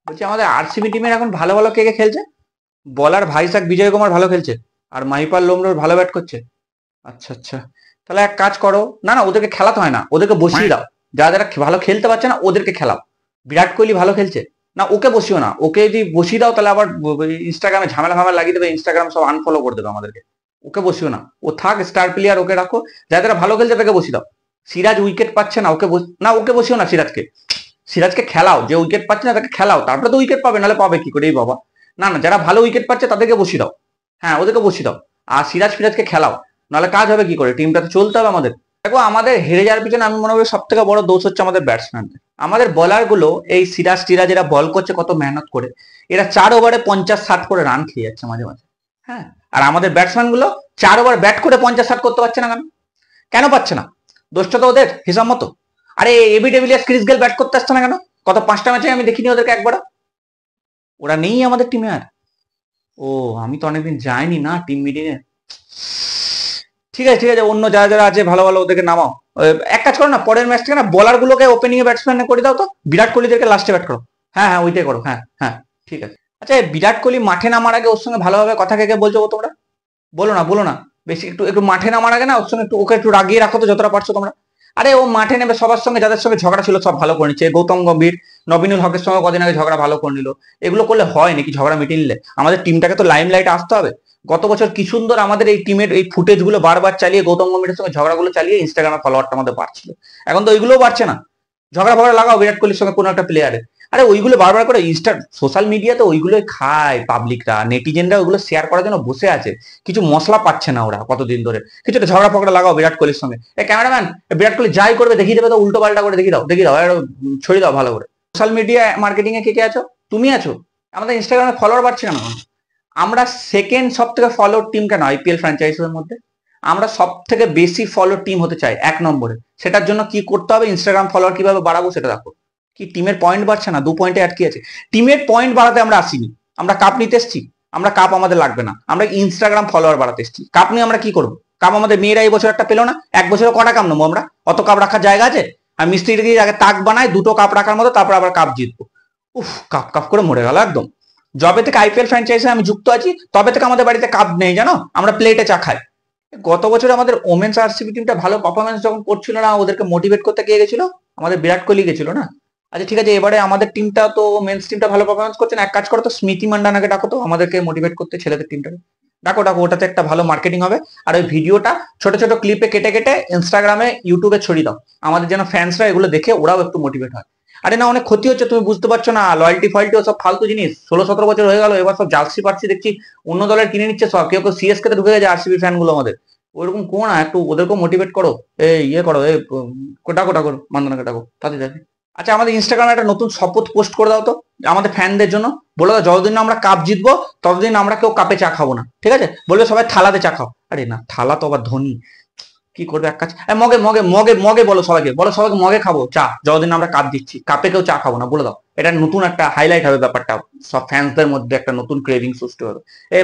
বলছি আমাদের আরসিবি টিমের এখন ভালো ভালো কে কে খেলছে? বলার ভাইসাক বিজয় কুমার ভালো খেলছে, আর মাহিপাল লোমরোর ভালো ব্যাট করছে। আচ্ছা আচ্ছা, তাহলে এক কাজ করো, না না ওদেরকে খেলাতে হয় না, ওদেরকে বসিয়ে দাও। যারা যারা ভালো খেলতে পারছে না ওদেরকে খেলাও। বিরাট কোহলি ভালো খেলছে, না ওকে বসিও না, ওকে যদি বসিয়ে দাও তাহলে আবার ইনস্টাগ্রামে ঝামেলা ফামেলা লাগিয়ে দেবে, ইনস্টাগ্রাম সব আনফলো করে দেবে আমাদেরকে। ওকে বসিও না, ও থাক স্টার প্লেয়ার, ওকে রাখো। যারা যারা ভালো খেলছে তাকে বসিয়ে দাও। সিরাজ উইকেট পাচ্ছে না, ওকে না ওকে বসিও না, সিরাজকে খেলাও, যে উইকেট পাচ্ছে না তাকে খেলাও, তারপরে তো উইকেট পাবে, নাহলে পাবে কি করে এই বাবা। না না, যারা ভালো উইকেট পাচ্ছে তাদেরকে বসিয়ে দাও। হ্যাঁ ওদেরকে বসিয়ে দাও, আর ফিরাজকে খেলাও, নাহলে কাজ হবে কি করে, টিমটা তো চলতে হবে আমাদের। দেখো আমাদের হেরে যাওয়ার পিছনে আমি মনে করি সব থেকে বড় দোষ হচ্ছে আমাদের ব্যাটসম্যানদের। আমাদের বলার গুলো এই সিরাজ এরা বল করছে কত মেহনত করে, এরা 4 ওভারে 50-60 করে রান খেয়ে যাচ্ছে মাঝে মাঝে। হ্যাঁ, আর আমাদের ব্যাটসম্যান গুলো 4 ওভার ব্যাট করে 50-60 করতে পারছে না। কেন কেন পাচ্ছে না? দোষটা তো ওদের হিসাব মতো। আরে AB de Villiers, Chris Gayle bat করতে আসছে না কেন? কত 5টা ম্যাচে আমি দেখিনি ওদেরকে একবার। ওরা নেই আমাদের টিমে আর। ও, আমি তো অনেকদিন যাইনি না টিম মিটিং এ। ঠিক আছে ঠিক আছে, অন্য যারা যারা আছে ভালো ভালো ওদেরকে নামাও। এক কাজ করো না, পরের ম্যাচ থেকে না বলার গুলোকে ওপেনিং এ ব্যাটসম্যান করে দাও তো, বিরাট কোহলিদেরকে লাস্টে ব্যাট করো। হ্যাঁ হ্যাঁ ওইটাই করো, হ্যাঁ হ্যাঁ ঠিক আছে। আচ্ছা বিরাট কোহলি মাঠে নামার আগে ওর সঙ্গে ভালোভাবে কথা কে কে বলছো তোমরা? বলো না, বেশি একটু একটু মাঠে নামার আগে না ওর সঙ্গে একটু ওকে একটু রাগিয়ে রাখো তো যতটা পারছো তোমরা। আরে ও মাঠে নেবে সবার সঙ্গে, যাদের সঙ্গে ঝগড়া ছিল সব ভালো করে নিচ্ছে, গৌতম গম্ভীর, নবিনুল হকের সঙ্গে কদিন আগে ঝগড়া ভালো করে নিল। এগুলো করলে হয় নাকি? ঝগড়া মিটিয়ে নিলে আমাদের টিমটাকে তো লাইম লাইটে আসতে হবে। গত বছর কি সুন্দর আমাদের এই টিমের এই ফুটেজ গুলো বারবার চালিয়ে গৌতম গম্ভীরের সঙ্গে ঝগড়াগুলো চালিয়ে ইনস্টাগ্রামে ফলোয়ারটা আমাদের বাড়ছিল। এখন তো ওইগুলোও বাড়ছে না। ঝগড়া ফগড়া লাগাও বিরাট কোহলির সঙ্গে কোনো একটা প্লেয়ারের। আরে ওইগুলো বারবার করে সোশ্যাল মিডিয়াতে ওইগুলোই খায় পাবলিকরা, নেটিজেনরা ওইগুলো শেয়ার করার জন্য বসে আছে। কিছু মশলা পাচ্ছে না ওরা কতদিন ধরে। কিছু একটা ঝগড়া ফগড়া লাগাও বিরাট কোহলির সঙ্গে। ক্যামেরাম্যান, বিরাট কোহলি যাই করবে দেখিয়ে দেবে তো, উল্টো পাল্টা করে দেখিয়ে দাও ছড়িয়ে দাও ভালো করে। সোশ্যাল মিডিয়া মার্কেটিং এ কে কে আছো? তুমি আছো। আমাদের ইনস্টাগ্রামে ফলোয়ার বাড়ছে না। আমরা সেকেন্ড সব থেকে ফলোড টিম কেন আইপিএল ফ্র্যাঞ্চাইজির মধ্যে? আমরা সব থেকে বেশি ফলো টিম হতে চাই 1 নম্বরে। সেটার জন্য কি করতে হবে? ইনস্টাগ্রাম ফলোয়ার কিভাবে বাড়াবো সেটা দেখো। কি টিমের পয়েন্ট বাড়ছে না? 2 পয়েন্টে আটকে আছে। টিমের পয়েন্ট বাড়াতে আমরা আসিনি, আমরা কাপ নিতে এসছি। আমরা কাপ আমাদের লাগবে না, আমরা ইনস্টাগ্রাম ফলোয়ার বাড়াতে এসছি। কাপ নিয়ে আমরা কি করবো? কাপ আমাদের মেয়েরা এই বছর একটা পেলো না, 1 বছরে কটা কাপ নেবো আমরা? অত কাপ রাখার জায়গা আছে? আর মিস্ত্রি দিয়ে আগে তাক বানায় 2টো কাপ রাখার মতো, তারপর আবার কাপ জিতবো। উফ, কাপ কাপ করে মরে গেল একদম। যবে থেকে আইপিএল ফ্র্যাঞ্চাইজে আমি যুক্ত আছি তবে থেকে আমাদের বাড়িতে কাপ নেই জানো, আমরা প্লেটে চা খাই। গত বছর আমাদের ওমেন্স আরসিবি টিমটা ভালো পারফরমেন্স যখন করছিল না, ওদেরকে মোটিভেট করতে কে গেছিল? আমাদের বিরাট কোহলি গেছিল না? আচ্ছা ঠিক আছে, এবারে আমাদের টিমটা তো মেন্স টিমটা ভালো পারফরমেন্স করছে না, এক কাজ করো তো স্মৃতি মান্ডানাকে ডাকো তো আমাদেরকে মোটিভেট করতে, ছেলেদের টিমটাকে ডাকো ডাকো, ওটাতে একটা ভালো মার্কেটিং হবে। আর ওই ভিডিওটা ছোট ছোট ক্লিপে কেটে কেটে ইনস্টাগ্রামে ইউটিউবে ছড়িয়ে দাও, আমাদের যেন ফ্যান্সরা এগুলো দেখে ওরাও একটু মোটিভেট হয়। আরে না, অনেক ক্ষতি হচ্ছে, তুমি বুঝতে পারছো না, লয়্যালটি ফয়্যালটি সব ফালতু জিনিস। 16-17 বছর হয়ে গেল, এবার সব জার্সি পার্সি দেখছি অন্য দলের কিনে নিচ্ছে সব, কেউ কেউ সিএসকে তে ঢুকে গেছে আরসিবি ফ্যান গুলো আমাদের। ওইরকম করো না, একটু ওদেরকেও মোটিভেট করো। এই ইয়ে করো, এই ডাকো ডাকো মান্দানাকে ডাকো তাতে যাবে। আচ্ছা আমাদের ইনস্টাগ্রামে একটা নতুন শপথ পোস্ট করে দাও তো আমাদের ফ্যানদের জন্য। বলে দাও যতদিন না আমরা কাপ জিতবো ততদিন আমরা কেউ কাপে চা খাবো না, ঠিক আছে? বলবে সবাই থালাতে চা খাও। আরে না, থালা তো আবার ধনী। কি করবে এক কাজ, মগে মগে মগে মগে বলো সবাইকে, মগে খাবো চা যতদিন আমরা কাপ দিচ্ছি, কাপে কেউ চা খাবো না বলে দাও। এটা নতুন একটা হাইলাইট হবে ব্যাপারটা, সব ফ্যান্সদের মধ্যে একটা নতুন ক্রেভিং সৃষ্টি হবে।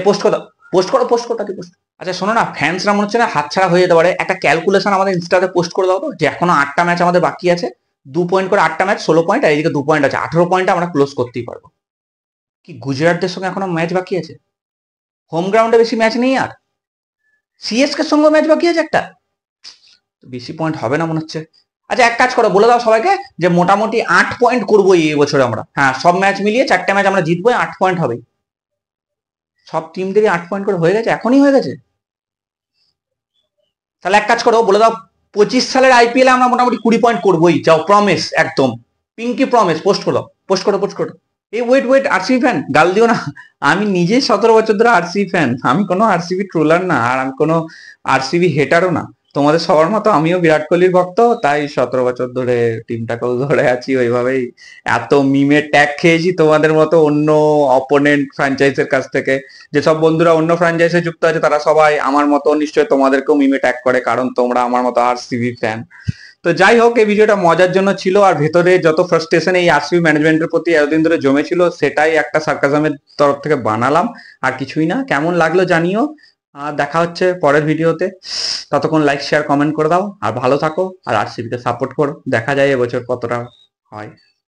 পোস্ট করো পোস্ট করো তাকে পোস্ট। আচ্ছা শোনো না, ফ্যান্সরা মনে হচ্ছে না হাতছাড়া হয়ে যেতে পারে, একটা ক্যালকুলেশন আমাদের ইনস্টাতে পোস্ট করে দাও তো, যে এখনো 8টা ম্যাচ আমাদের বাকি আছে, 2 পয়েন্ট করে 8টা ম্যাচ 16 পয়েন্ট, আর এইদিকে 2 পয়েন্ট আছে, 18 পয়েন্টে আমরা ক্লোজ করতেই পারবো। কি গুজরাটদের সঙ্গে এখনো ম্যাচ বাকি আছে, হোম গ্রাউন্ডে বেশি ম্যাচ নেই, আর সিএসকে সঙ্গে ম্যাচ বাকি আছে একটা, বেশি পয়েন্ট হবে না মনে হচ্ছে। আচ্ছা এক কাজ করো, বলে দাও সবাইকে যে মোটামুটি 8 পয়েন্ট করবো এই বছর আমরা। হ্যাঁ সব ম্যাচ মিলিয়ে 4টে ম্যাচ আমরা জিতবো, 8 পয়েন্ট হবে। সব টিমদেরই 8 পয়েন্ট করে হয়ে গেছে, এখনই হয়ে গেছে। তাহলে এক কাজ করো, বলে দাও 25 সালের আইপিএল আমরা মোটামুটি 20 পয়েন্ট করবোই, যাও প্রমিস, একদম পিঙ্কি প্রমিস। পোস্ট করো পোস্ট করো। এই ওয়েট আরসিবি ফ্যান গাল দিও না, আমি নিজে 17 বছর ধরে আরসিবি ফ্যান, আমি কোনো আরসিবি ট্রোলার না, আর আমি কোনো আরসিবি হেটারও না। তোমাদের সবার মতো আমিও বিরাট কোহলির ভক্ত, তাই 17 বছর ধরে টিমটাকেও ধরে আছি ওইভাবেই। এত মিমে ট্যাগ খেয়েছি তোমাদের মতো অন্য অপোনেন্ট ফ্র্যাঞ্চাইজের কাছ থেকে। যেসব বন্ধুরা অন্য ফ্র্যাঞ্চাইজে যুক্ত আছে তারা সবাই আমার মতো নিশ্চয়ই তোমাদেরকেও মিমে ট্যাগ করে, কারণ তোমরা আমার মতো আরসিবি ফ্যান। তো যাই হোক, এই ভিডিওটা মজার জন্য ছিল, আর ভেতরে যত ফ্রাস্ট্রেশন এই আরসিবি ম্যানেজমেন্টের প্রতি এতদিন ধরে জমেছিল সেটাই একটা সার্কাজমের তরফ থেকে বানালাম, আর কিছুই না। কেমন লাগলো জানিও, আর দেখা হচ্ছে পরের ভিডিওতে। ততক্ষণ লাইক শেয়ার কমেন্ট করে দাও, আর ভালো থাকো, আর আরসিবিকে সাপোর্ট করো। দেখা যায় এবছর কতটা হয়।